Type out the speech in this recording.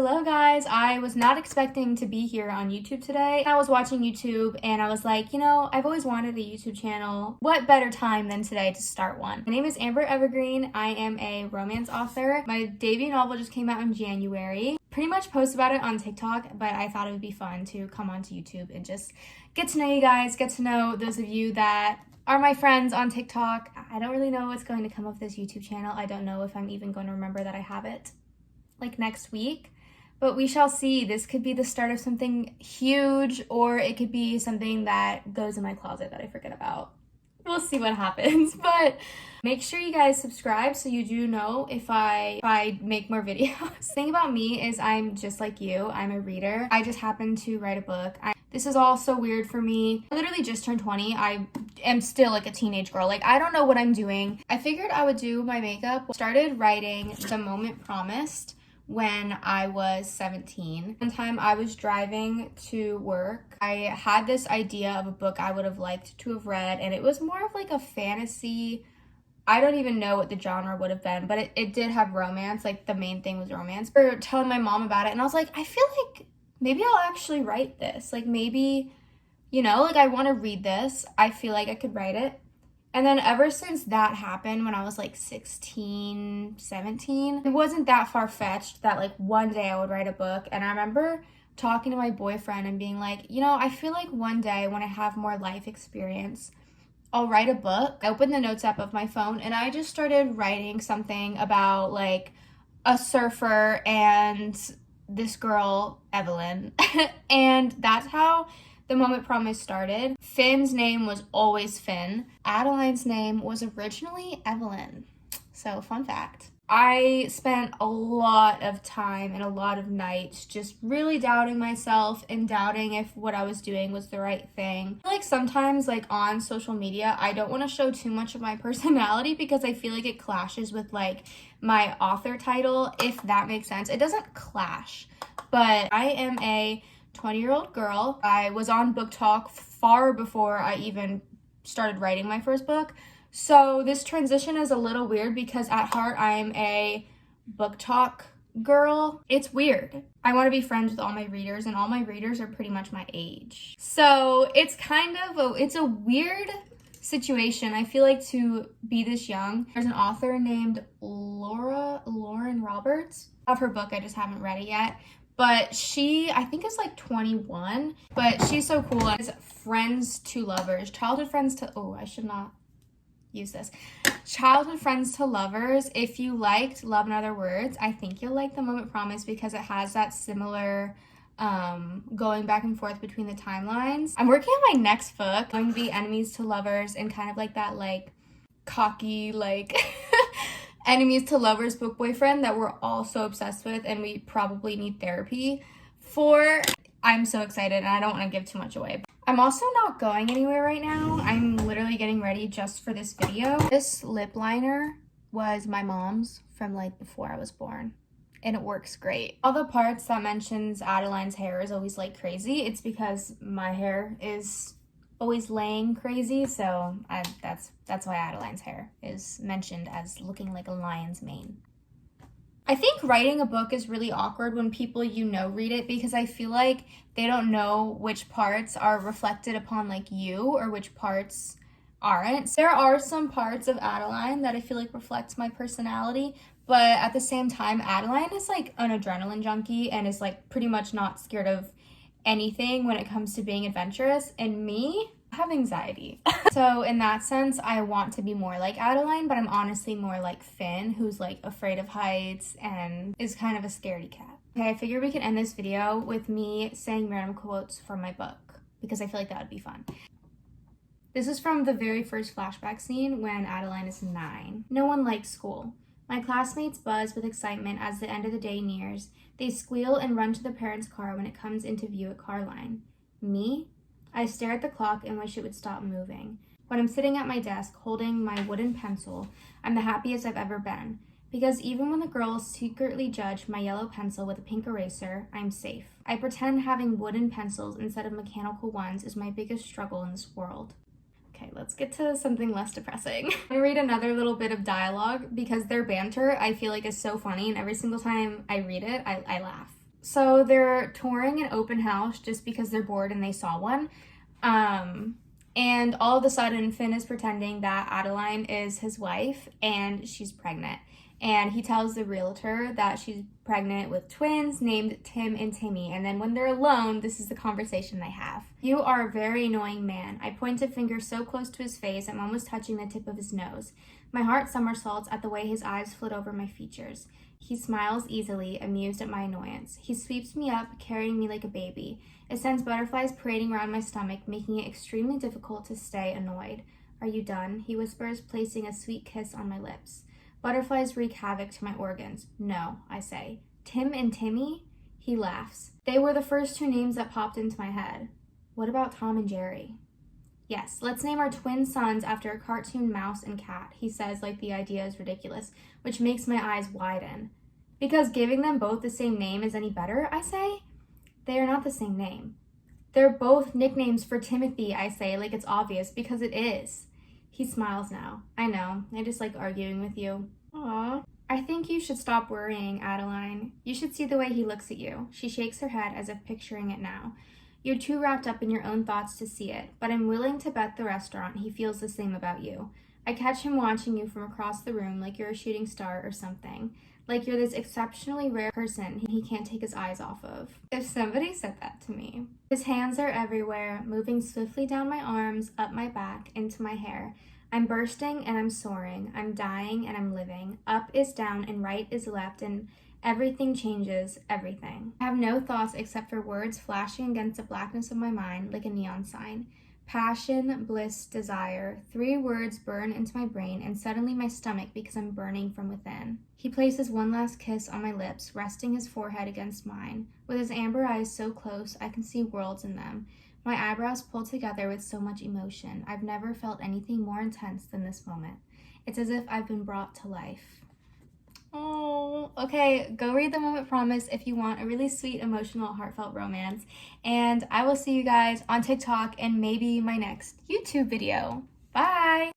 Hello guys, I was not expecting to be here on YouTube today. I was watching YouTube and I was like, I've always wanted a YouTube channel. What better time than today to start one? My name is Amber Evergreen. I am a romance author. My debut novel just came out in January. Pretty much post about it on TikTok, but I thought it would be fun to come onto YouTube and just get to know you guys, get to know those of you that are my friends on TikTok. I don't really know what's going to come of this YouTube channel. I don't know if I'm even going to remember that I have it like next week, but we shall see. This could be the start of something huge, or it could be something that goes in my closet that I forget about. We'll see what happens, but make sure you guys subscribe so you do know if I make more videos. The thing about me is I'm just like you. I'm a reader. I just happen to write a book. This is all so weird for me. I literally just turned 20. I am still like a teenage girl. Like, I don't know what I'm doing. I figured I would do my makeup. Started writing The Moment Promised when I was 17. One time I was driving to work. I had this idea of a book I would have liked to have read, and it was more of like a fantasy. I don't even know what the genre would have been, but it did have romance. Like, the main thing was romance. We were telling my mom about it, and I was like, I feel like maybe I'll actually write this. Like, maybe, like, I want to read this. I feel like I could write it. And then ever since that happened when I was like 16, 17, it wasn't that far-fetched that like one day I would write a book. And I remember talking to my boyfriend and being like, I feel like one day when I have more life experience, I'll write a book. I opened the notes app of my phone and I just started writing something about like a surfer and this girl, Evelyn. And that's how The Moment Promised started. Finn's name was always Finn. Adeline's name was originally Evelyn. So, fun fact. I spent a lot of time and a lot of nights just really doubting myself and doubting if what I was doing was the right thing. Like, sometimes, like, on social media, I don't want to show too much of my personality because I feel like it clashes with, like, my author title, if that makes sense. It doesn't clash, but I am a 20-year-old girl. I was on Book Talk far before I even started writing my first book. So this transition is a little weird because at heart I'm a Book Talk girl. It's weird. I want to be friends with all my readers, and all my readers are pretty much my age. So it's kind of it's a weird situation, I feel like, to be this young. There's an author named Lauren Roberts. I have her book, I just haven't read it yet. But she, I think, is like 21, but she's so cool. It's Friends to Lovers, childhood friends to, I should not use this. Childhood friends to lovers. If you liked Love in Other Words, I think you'll like The Moment Promised because it has that similar going back and forth between the timelines. I'm working on my next book, going to be enemies to lovers, and kind of like that, like, cocky, like, enemies to lovers book boyfriend that we're all so obsessed with and we probably need therapy for. I'm so excited and I don't want to give too much away. I'm also not going anywhere right now. I'm literally getting ready just for this video. This lip liner was my mom's from like before I was born, and it works great. All the parts that mentions Adeline's hair is always like crazy. It's because my hair is always laying crazy, so that's why Adeline's hair is mentioned as looking like a lion's mane. I think writing a book is really awkward when people read it, because I feel like they don't know which parts are reflected upon like you or which parts aren't. There are some parts of Adeline that I feel like reflects my personality, but at the same time, Adeline is like an adrenaline junkie and is like pretty much not scared of anything when it comes to being adventurous, and me, I have anxiety. So in that sense, I want to be more like Adeline, but I'm honestly more like Finn, who's like afraid of heights and is kind of a scaredy cat. Okay, I figured we could end this video with me saying random quotes from my book, because I feel like that would be fun. This is from the very first flashback scene when Adeline is 9. No one likes school. My classmates buzz with excitement as the end of the day nears. They squeal and run to the parents' car when it comes into view at car line. Me? I stare at the clock and wish it would stop moving. When I'm sitting at my desk holding my wooden pencil, I'm the happiest I've ever been. Because even when the girls secretly judge my yellow pencil with a pink eraser, I'm safe. I pretend having wooden pencils instead of mechanical ones is my biggest struggle in this world. Okay, let's get to something less depressing. I'm gonna read another little bit of dialogue because their banter, I feel like, is so funny, and every single time I read it, I laugh. So they're touring an open house just because they're bored and they saw one. And all of a sudden, Finn is pretending that Adeline is his wife and she's pregnant. And he tells the realtor that she's pregnant with twins named Tim and Timmy. And then when they're alone, this is the conversation they have. "You are a very annoying man." I point a finger so close to his face, I'm almost touching the tip of his nose. My heart somersaults at the way his eyes flit over my features. He smiles easily, amused at my annoyance. He sweeps me up, carrying me like a baby. It sends butterflies parading around my stomach, making it extremely difficult to stay annoyed. "Are you done?" he whispers, placing a sweet kiss on my lips. Butterflies wreak havoc to my organs. "No," I say. "Tim and Timmy?" He laughs. "They were the first two names that popped into my head." "What about Tom and Jerry?" "Yes, let's name our twin sons after a cartoon mouse and cat," he says like the idea is ridiculous, which makes my eyes widen. "Because giving them both the same name is any better?" I say. "They are not the same name." "They're both nicknames for Timothy," I say, like it's obvious, because it is. He smiles now. "I know, I just like arguing with you." Aww. "I think you should stop worrying, Adeline. You should see the way he looks at you." She shakes her head as if picturing it now. "You're too wrapped up in your own thoughts to see it, but I'm willing to bet the restaurant he feels the same about you. I catch him watching you from across the room like you're a shooting star or something. Like you're this exceptionally rare person he can't take his eyes off of." If somebody said that to me. His hands are everywhere, moving swiftly down my arms, up my back, into my hair. I'm bursting and I'm soaring. I'm dying and I'm living. Up is down and right is left, and everything changes, everything. I have no thoughts except for words flashing against the blackness of my mind like a neon sign. Passion, bliss, desire. 3 words burn into my brain and suddenly my stomach because I'm burning from within. He places one last kiss on my lips, resting his forehead against mine. With his amber eyes so close, I can see worlds in them. My eyebrows pull together with so much emotion. I've never felt anything more intense than this moment. It's as if I've been brought to life. Oh, okay, go read The Moment Promise if you want a really sweet, emotional, heartfelt romance. And I will see you guys on TikTok and maybe my next YouTube video. Bye!